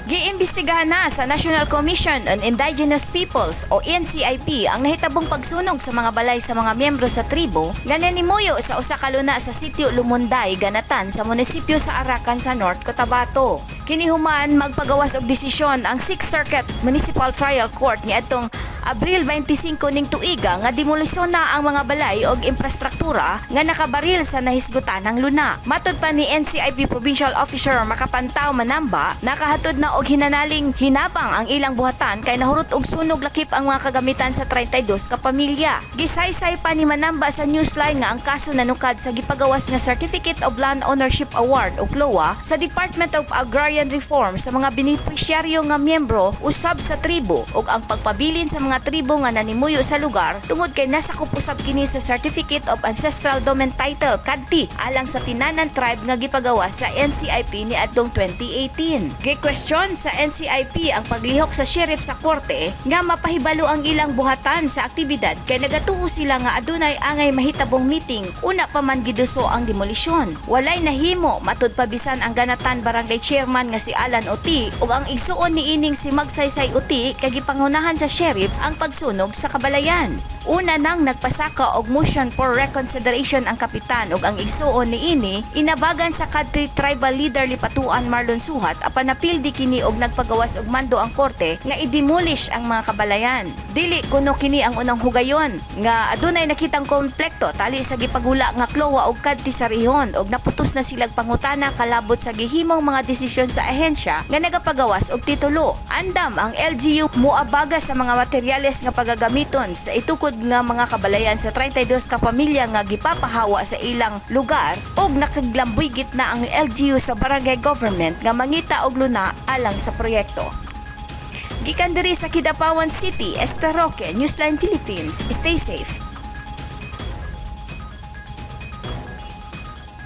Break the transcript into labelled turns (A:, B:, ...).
A: Giimbestigahan na sa National Commission on Indigenous Peoples o NCIP ang nahitabong pagsunog sa mga balay sa mga miyembro sa tribo nga nanimuyo sa usa ka luna sa sitio Lumunday, Ganatan sa munisipyo sa Arakan sa North Cotabato. Kinihuman magpagawas og desisyon ang 6th Circuit Municipal Trial Court niadtong Abril 25 ning tuiga nga demolisyon na ang mga balay og infrastruktura nga nakabaril sa nahisgutan ng luna. Matud pa ni NCIP Provincial Officer Makapantaw Manamba, nakahatod na og hinanaling hinabang ang ilang buhatan kay nahurot og sunog lakip ang mga kagamitan sa 32 ka pamilya. Gisaysay pa ni Manamba sa Newsline nga ang kaso nanukad sa gipagawas nga Certificate of Land Ownership Award o CLOA sa Department of Agrarian Reform sa mga benepisyaryo nga miyembro usab sa tribo ug ang pagpabilin sa mga tribo nga nanimuyo sa lugar tungod kay nasa kupusab kini sa Certificate of Ancestral Domain Title kadti alang sa tinanan tribe nga gipagawas sa NCIP ni adtong 2018. Gi-question sa NCIP ang paglihok sa sheriff sa korte nga mapahibalo ang ilang buhatan sa aktibidad kay nagatuo sila nga adunay angay mahitabong meeting una pa man giduso ang demolisyon. Walay nahimo matud pa bisan ang Ganatan Barangay Chairman nga si Alan Oti ug ang igsuon ni ining si Magsaysay Oti kay gipangunahan sa sheriff ang pagsunog sa kabalayan. Una nang nagpasaka og motion for reconsideration ang kapitan ug ang igsuon niini inabagan sa kadto tribal leader Lipatuan Marlon Suhat apan napildi kini og nagpagawas og mando ang korte nga i-demolish ang mga kabalayan. Dili kuno kini ang unang hugayon nga adunay nakitang konflikto tali sa gipagula nga klowa og kadti sa rihon og naputos na silang pangutana kalabot sa gihimong mga desisyon sa ahensya nga nagapagawas og titulo. Andam ang LGU moabaga sa mga materyales nga pagagamiton sa itukod nga mga kabalayan sa 32 ka pamilya nga gipapahawa sa ilang lugar ug nakaglamboy gitna ang LGU sa barangay government nga mangita og luna alang sa proyekto. Gikan diri sa Kidapawan City, Esther Roque, Newsline Philippines. Stay safe.